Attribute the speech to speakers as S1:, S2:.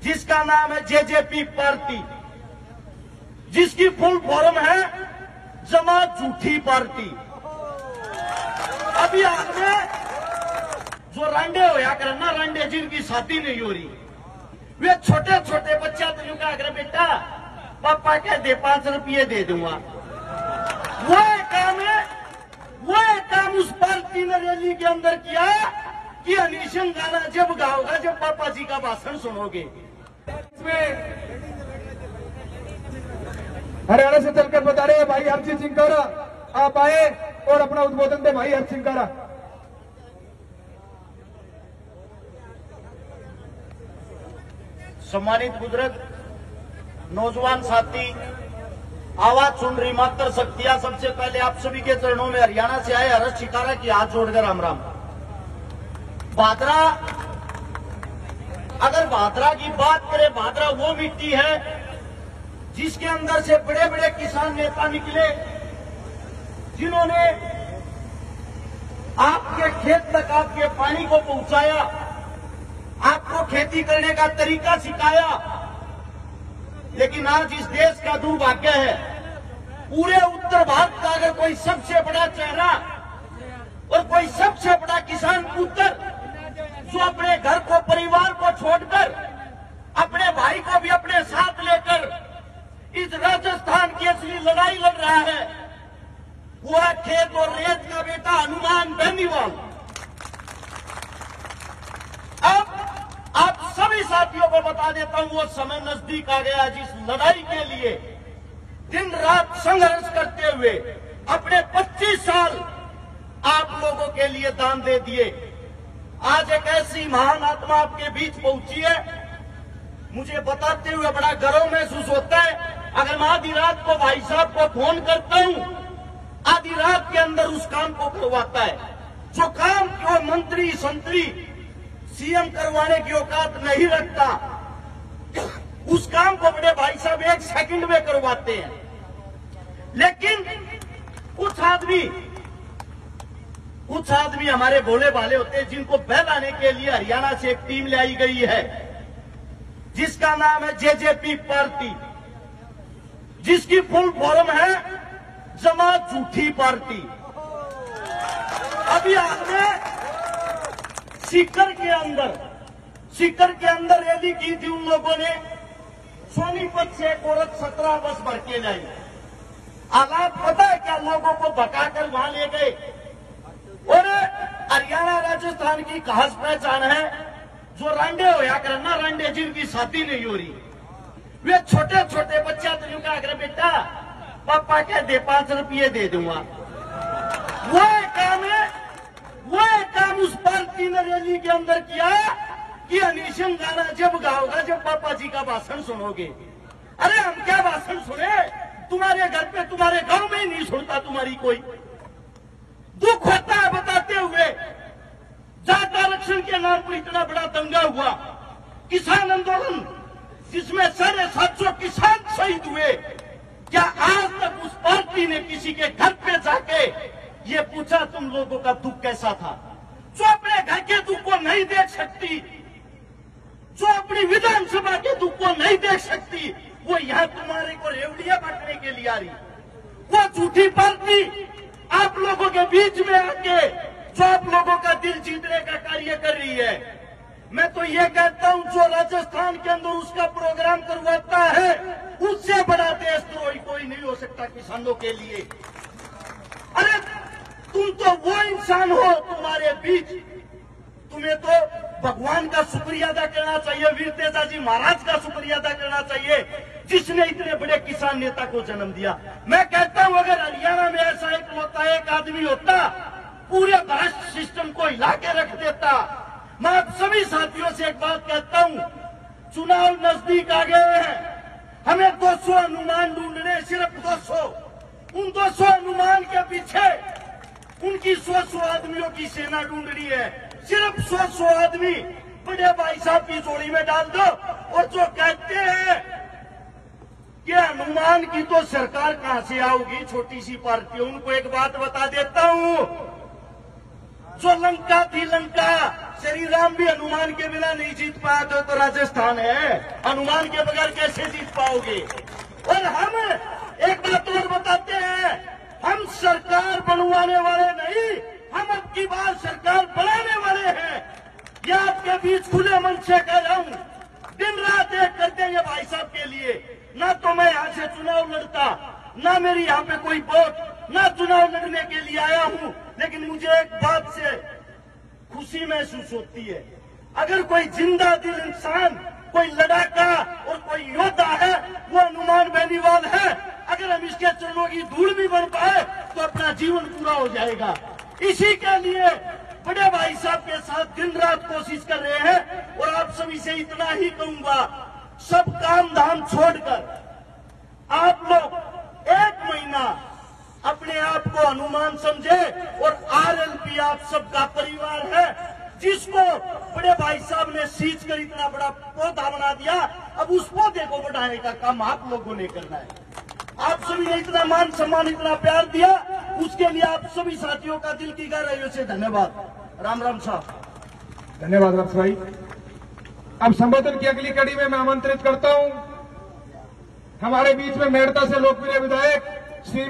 S1: जिसका नाम है जेजेपी पार्टी, जिसकी फुल फॉर्म है जमात झूठी पार्टी। अभी आपने जो रांडे होया कर ना, रांडे जिनकी शादी नहीं हो रही, वे छोटे छोटे बच्चा तो क्या कर, बेटा पापा कह दे 5 रुपये दे दूंगा। वो काम है, वो काम उस पार्टी ने रैली के अंदर किया कि अनिशन गाना जब गाओगा जब पापा जी का भाषण सुनोगे।
S2: हरियाणा से चलकर बता रहे हैं भाई हरसिंह चिंकारा, आप आए और अपना उद्बोधन दे भाई हरसिंह चिंकारा।
S1: सम्मानित बुजुर्ग, नौजवान साथी, आवाज सुन रही मात्र शक्तियां, सबसे पहले आप सभी के चरणों में हरियाणा से आए हर्ष चिंकारा की हाथ जोड़कर राम राम। भादरा, अगर भादरा की बात करें, भादरा वो मिट्टी है जिसके अंदर से बड़े बड़े किसान नेता निकले, जिन्होंने आपके खेत तक आपके पानी को पहुंचाया, आपको खेती करने का तरीका सिखाया। लेकिन आज इस देश का दुर्भाग्य है, पूरे उत्तर भारत का अगर कोई सबसे बड़ा चेहरा और कोई सबसे बड़ा किसान पुत्र जो अपने घर को, परिवार को छोड़कर, अपने भाई को भी अपने साथ लेकर इस राजस्थान की असली लड़ाई लड़ रहा है, वो है खेत और रेत का बेटा हनुमान बेनीवाल। अब आप सभी साथियों को बता देता हूं, वो समय नजदीक आ गया जिस लड़ाई के लिए दिन रात संघर्ष करते हुए अपने 25 साल आप लोगों के लिए दान दे दिए। आज एक ऐसी महान आत्मा आपके बीच पहुंची है, मुझे बताते हुए बड़ा गर्व महसूस होता है। अगर मैं आधी रात को भाई साहब को फोन करता हूं, आधी रात के अंदर उस काम को करवाता है, जो काम को मंत्री संतरी सीएम करवाने की औकात नहीं रखता, उस काम को बड़े भाई साहब 1 सेकंड में करवाते हैं। लेकिन कुछ आदमी हमारे भोले भाले होते हैं, जिनको बहलाने के लिए हरियाणा से एक टीम ले आई गई है, जिसका नाम है जेजेपी पार्टी, जिसकी फुल फॉर्म है जमात झूठी पार्टी। अभी आपने सीकर के अंदर रैली की थी, उन लोगों ने सोनीपत से एक औरत 17 बस भर के लाई। हालात पता है क्या, लोगों को भगाकर वहां ले गए। और हरियाणा राजस्थान की खास पहचान है, जो रांडे होया कर ना, रांडे जिनकी शादी नहीं हो रही, वे छोटे छोटे बच्चा तो क्या कर, बेटा पापा कह दे 5 रुपये दे दूंगा। वो काम है, वो काम उस पार्टी ने रैली के अंदर किया कि अनिशन गाना जब गाओगा जब पापा जी का भाषण सुनोगे। अरे हम क्या भाषण सुने, तुम्हारे घर पे, तुम्हारे गांव में ही नहीं सुनता तुम्हारी कोई। दुख होता है बताते हुए, जात आरक्षण के नाम पर इतना बड़ा दंगा हुआ, किसान आंदोलन जिसमें 750 किसान शहीद हुए। क्या आज तक उस पार्टी ने किसी के घर पे जाके ये पूछा तुम लोगों का दुख कैसा था? जो अपने घर के दुख को नहीं देख सकती, जो अपनी विधानसभा के दुख को नहीं देख सकती, वो यहाँ तुम्हारे को रेवड़ियां बांटने के लिए आ रही। वो झूठी पार्टी आप लोगों के बीच में आके जो आप लोगों का दिल जीतने का कार्य कर रही है। मैं तो ये कहता हूं, जो राजस्थान के अंदर उसका प्रोग्राम करवाता है, उससे बड़ा देशद्रोही कोई नहीं हो सकता किसानों के लिए। अरे तुम तो वो इंसान हो, तुम्हारे बीच तुम्हें तो भगवान का शुक्रिया अदा करना चाहिए, वीर तेजा जी महाराज का शुक्रिया अदा करना चाहिए, जिसने इतने बड़े किसान नेता को जन्म दिया। मैं कहता हूं, अगर हरियाणा में ऐसा एक आदमी होता, पूरे भ्रष्ट सिस्टम को हिला के रख देता। मैं आप सभी साथियों से एक बात कहता हूं, चुनाव नजदीक आ गए हैं, हमें 200 अनुमान ढूंढने, सिर्फ 200। उन 200 अनुमान के पीछे उनकी 100 आदमियों की सेना ढूंढ रही है। सिर्फ 100 आदमी बड़े भाई साहब की जोड़ी में डाल दो। और जो कहते हैं कि हनुमान की तो सरकार कहां से आओगी, छोटी सी पार्टी, उनको एक बात बता देता हूं, जो लंका थी लंका, श्री राम भी हनुमान के बिना नहीं जीत पाया तो राजस्थान है, हनुमान के बगैर कैसे जीत पाओगे। और हम एक बात और बताते हैं, हम सरकार बनवाने वाले नहीं, हम अब की बार सरकार बनाने वाले हैं। ये आपके बीच खुले मन से कह रहा हूं, दिन रात एक कर देंगे भाई साहब के लिए। ना तो मैं यहां से चुनाव लड़ता, ना मेरी यहां पे कोई वोट, ना चुनाव लड़ने के लिए आया हूं, लेकिन मुझे एक बात से खुशी महसूस होती है, अगर कोई जिंदा दिल इंसान, कोई लड़ाका और कोई योद्धा है, वो हनुमान बेनीवाल है। अगर हम इसके चरणों की धूल भी बन पाए तो अपना जीवन पूरा हो जाएगा। इसी के लिए बड़े भाई साहब के साथ दिन रात कोशिश कर रहे हैं। और आप सभी से इतना ही कहूंगा, सब काम धाम छोड़कर आप लोग एक महीना अपने आप को हनुमान समझे। और आरएलपी आप सबका परिवार है, जिसको बड़े भाई साहब ने सींच कर इतना बड़ा पौधा बना दिया, अब उस पौधे को बढ़ाने का काम आप लोगों ने करना है। आप सभी ने इतना मान सम्मान, इतना प्यार दिया, उसके लिए आप सभी साथियों का दिल की गहराइयों से धन्यवाद। राम राम साहब।
S2: धन्यवाद रक्ष भाई। अब संबोधन की अगली कड़ी में मैं आमंत्रित करता हूं हमारे बीच में मेड़ता से लोकप्रिय विधायक श्री